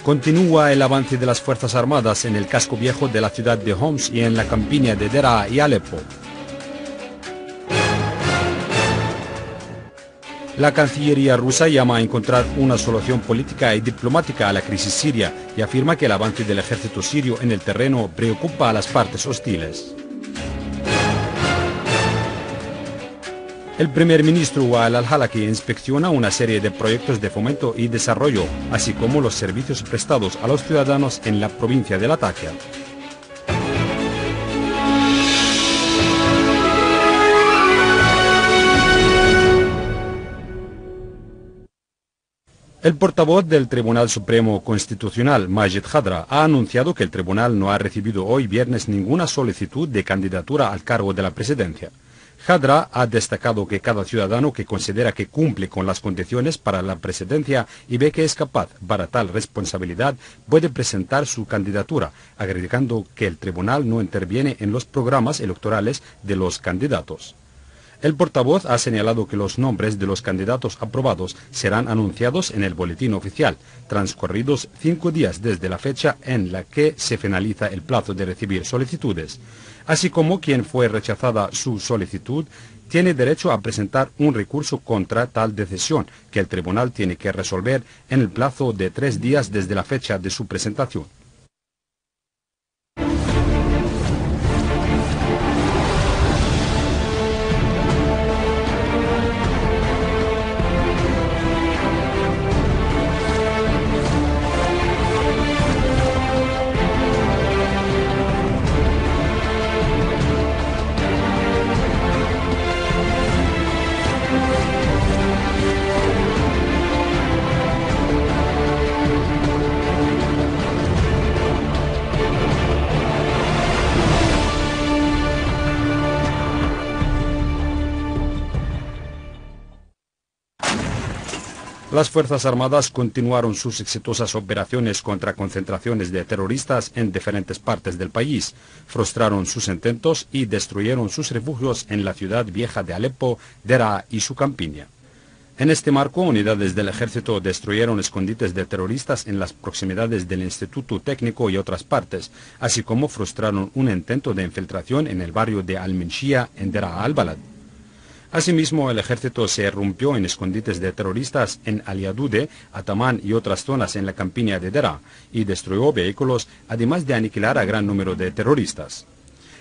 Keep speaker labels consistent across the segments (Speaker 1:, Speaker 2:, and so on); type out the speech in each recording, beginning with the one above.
Speaker 1: Continúa el avance de las Fuerzas Armadas en el casco viejo de la ciudad de Homs y en la campiña de Deraa y Alepo. La Cancillería rusa llama a encontrar una solución política y diplomática a la crisis siria y afirma que el avance del ejército sirio en el terreno preocupa a las partes hostiles. El primer ministro Wael al-Halaki inspecciona una serie de proyectos de fomento y desarrollo, así como los servicios prestados a los ciudadanos en la provincia de Latakia. El portavoz del Tribunal Supremo Constitucional, Majid Khadra, ha anunciado que el tribunal no ha recibido hoy viernes ninguna solicitud de candidatura al cargo de la presidencia. Khadra ha destacado que cada ciudadano que considera que cumple con las condiciones para la presidencia y ve que es capaz para tal responsabilidad puede presentar su candidatura, agregando que el tribunal no interviene en los programas electorales de los candidatos. El portavoz ha señalado que los nombres de los candidatos aprobados serán anunciados en el boletín oficial, transcurridos 5 días desde la fecha en la que se finaliza el plazo de recibir solicitudes, así como quien fue rechazada su solicitud tiene derecho a presentar un recurso contra tal decisión que el tribunal tiene que resolver en el plazo de 3 días desde la fecha de su presentación. Las Fuerzas Armadas continuaron sus exitosas operaciones contra concentraciones de terroristas en diferentes partes del país, frustraron sus intentos y destruyeron sus refugios en la ciudad vieja de Alepo, Deraa y su campiña. En este marco, unidades del ejército destruyeron escondites de terroristas en las proximidades del Instituto Técnico y otras partes, así como frustraron un intento de infiltración en el barrio de Al-Minshia en Deraa al-Balad. Asimismo, el ejército se irrumpió en escondites de terroristas en Al-Yadude, Ataman y otras zonas en la campiña de Deraa y destruyó vehículos, además de aniquilar a gran número de terroristas.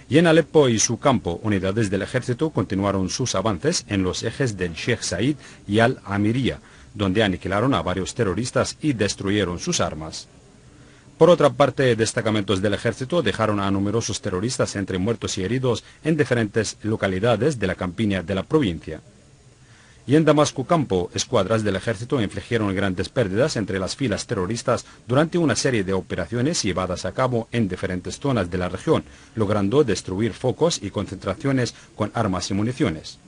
Speaker 1: Y en Alepo y su campo, unidades del ejército continuaron sus avances en los ejes del Sheikh Said y Al-Amiria, donde aniquilaron a varios terroristas y destruyeron sus armas. Por otra parte, destacamentos del ejército dejaron a numerosos terroristas entre muertos y heridos en diferentes localidades de la campiña de la provincia. Y en Damasco Campo, escuadras del ejército infligieron grandes pérdidas entre las filas terroristas durante una serie de operaciones llevadas a cabo en diferentes zonas de la región, logrando destruir focos y concentraciones con armas y municiones.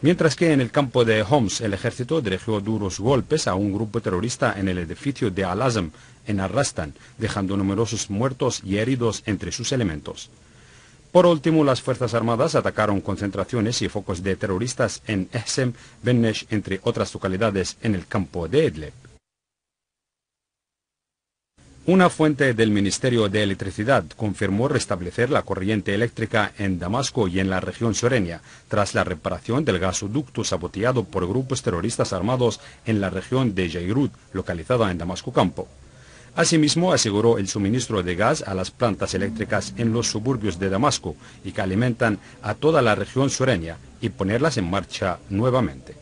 Speaker 1: Mientras que en el campo de Homs el ejército dirigió duros golpes a un grupo terrorista en el edificio de Al-Azm en Al-Rastan, dejando numerosos muertos y heridos entre sus elementos. Por último, las Fuerzas Armadas atacaron concentraciones y focos de terroristas en Ehsem, Bennesh, entre otras localidades en el campo de Idlib. Una fuente del Ministerio de Electricidad confirmó restablecer la corriente eléctrica en Damasco y en la región sureña, tras la reparación del gasoducto saboteado por grupos terroristas armados en la región de Jairut, localizada en Damasco Campo. Asimismo, aseguró el suministro de gas a las plantas eléctricas en los suburbios de Damasco y que alimentan a toda la región sureña y ponerlas en marcha nuevamente.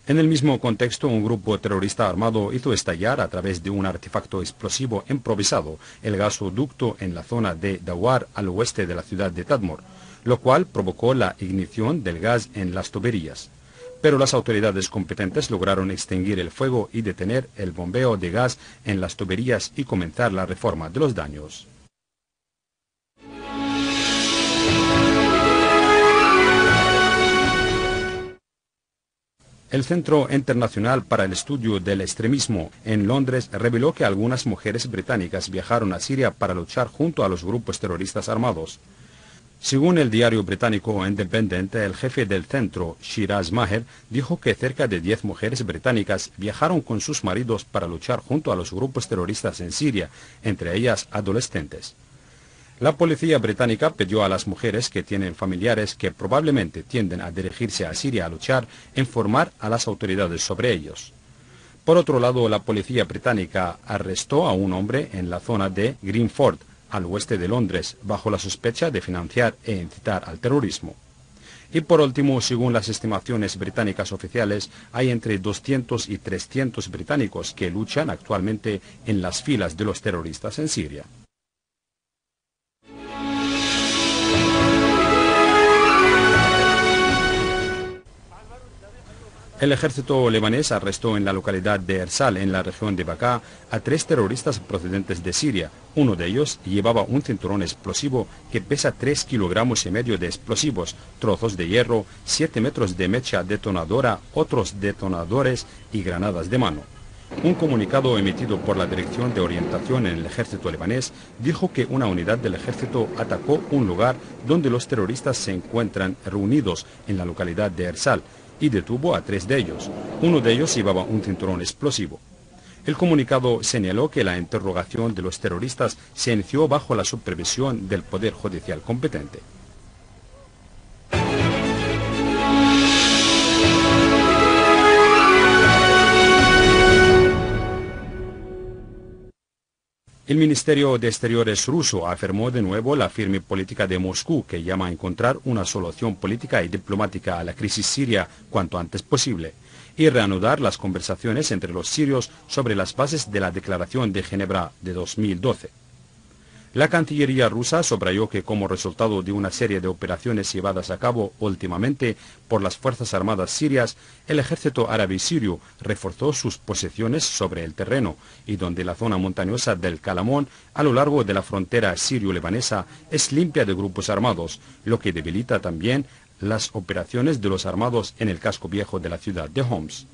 Speaker 1: En el mismo contexto, un grupo terrorista armado hizo estallar a través de un artefacto explosivo improvisado el gasoducto en la zona de Dawar al oeste de la ciudad de Tadmor, lo cual provocó la ignición del gas en las tuberías. Pero las autoridades competentes lograron extinguir el fuego y detener el bombeo de gas en las tuberías y comenzar la reforma de los daños. El Centro Internacional para el Estudio del Extremismo en Londres reveló que algunas mujeres británicas viajaron a Siria para luchar junto a los grupos terroristas armados. Según el diario británico Independent, el jefe del centro, Shiraz Maher, dijo que cerca de 10 mujeres británicas viajaron con sus maridos para luchar junto a los grupos terroristas en Siria, entre ellas adolescentes. La policía británica pidió a las mujeres que tienen familiares que probablemente tienden a dirigirse a Siria a luchar, informar a las autoridades sobre ellos. Por otro lado, la policía británica arrestó a un hombre en la zona de Greenford, al oeste de Londres, bajo la sospecha de financiar e incitar al terrorismo. Y por último, según las estimaciones británicas oficiales, hay entre 200 y 300 británicos que luchan actualmente en las filas de los terroristas en Siria. El ejército libanés arrestó en la localidad de Ersal, en la región de Bekaa, a 3 terroristas procedentes de Siria. Uno de ellos llevaba un cinturón explosivo que pesa 3,5 kilogramos de explosivos, trozos de hierro, 7 metros de mecha detonadora, otros detonadores y granadas de mano. Un comunicado emitido por la Dirección de Orientación en el Ejército libanés dijo que una unidad del ejército atacó un lugar donde los terroristas se encuentran reunidos en la localidad de Ersal, y detuvo a 3 de ellos. Uno de ellos llevaba un cinturón explosivo. El comunicado señaló que la interrogación de los terroristas se inició bajo la supervisión del Poder Judicial competente. El Ministerio de Exteriores ruso afirmó de nuevo la firme política de Moscú, que llama a encontrar una solución política y diplomática a la crisis siria cuanto antes posible, y reanudar las conversaciones entre los sirios sobre las bases de la Declaración de Ginebra de 2012. La Cancillería rusa subrayó que como resultado de una serie de operaciones llevadas a cabo últimamente por las Fuerzas Armadas sirias, el ejército árabe sirio reforzó sus posiciones sobre el terreno y donde la zona montañosa del Kalamón, a lo largo de la frontera sirio-libanesa, es limpia de grupos armados, lo que debilita también las operaciones de los armados en el casco viejo de la ciudad de Homs.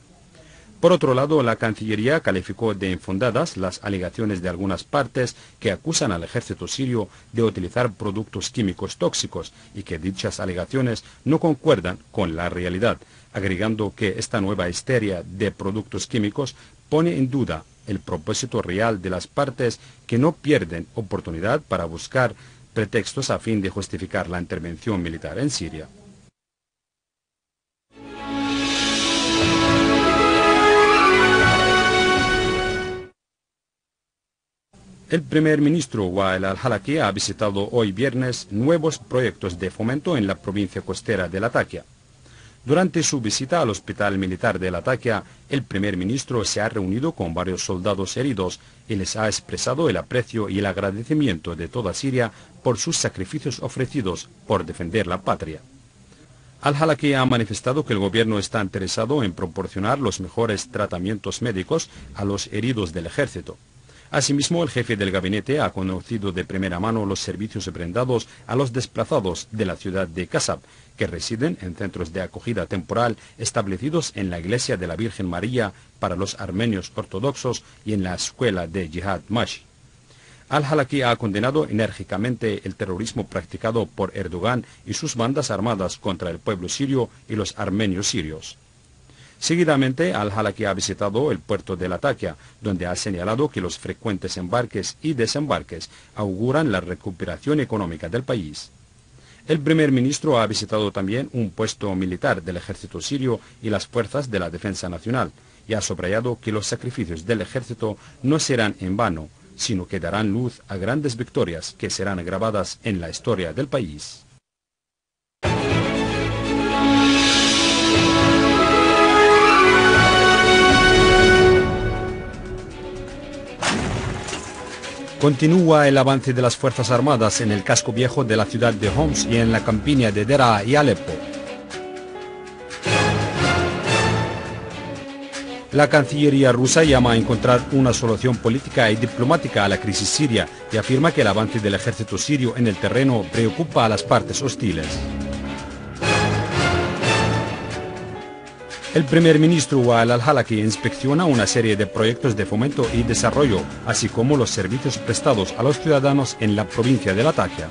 Speaker 1: Por otro lado, la Cancillería calificó de infundadas las alegaciones de algunas partes que acusan al ejército sirio de utilizar productos químicos tóxicos y que dichas alegaciones no concuerdan con la realidad, agregando que esta nueva histeria de productos químicos pone en duda el propósito real de las partes que no pierden oportunidad para buscar pretextos a fin de justificar la intervención militar en Siria. El primer ministro Wael al-Halaki ha visitado hoy viernes nuevos proyectos de fomento en la provincia costera de Latakia. Durante su visita al hospital militar de Latakia, el primer ministro se ha reunido con varios soldados heridos y les ha expresado el aprecio y el agradecimiento de toda Siria por sus sacrificios ofrecidos por defender la patria. Al-Halaki ha manifestado que el gobierno está interesado en proporcionar los mejores tratamientos médicos a los heridos del ejército. Asimismo, el jefe del gabinete ha conocido de primera mano los servicios brindados a los desplazados de la ciudad de Kasab, que residen en centros de acogida temporal establecidos en la iglesia de la Virgen María para los armenios ortodoxos y en la escuela de Jihad Mashi. Al-Halaki ha condenado enérgicamente el terrorismo practicado por Erdogan y sus bandas armadas contra el pueblo sirio y los armenios sirios. Seguidamente, Al-Halaki ha visitado el puerto de Latakia, donde ha señalado que los frecuentes embarques y desembarques auguran la recuperación económica del país. El primer ministro ha visitado también un puesto militar del ejército sirio y las fuerzas de la defensa nacional, y ha subrayado que los sacrificios del ejército no serán en vano, sino que darán luz a grandes victorias que serán grabadas en la historia del país. Continúa el avance de las Fuerzas Armadas en el casco viejo de la ciudad de Homs y en la campiña de Deraa y Alepo. La Cancillería rusa llama a encontrar una solución política y diplomática a la crisis siria y afirma que el avance del ejército sirio en el terreno preocupa a las partes hostiles. El primer ministro Wael al-Halaki inspecciona una serie de proyectos de fomento y desarrollo, así como los servicios prestados a los ciudadanos en la provincia de Latakia.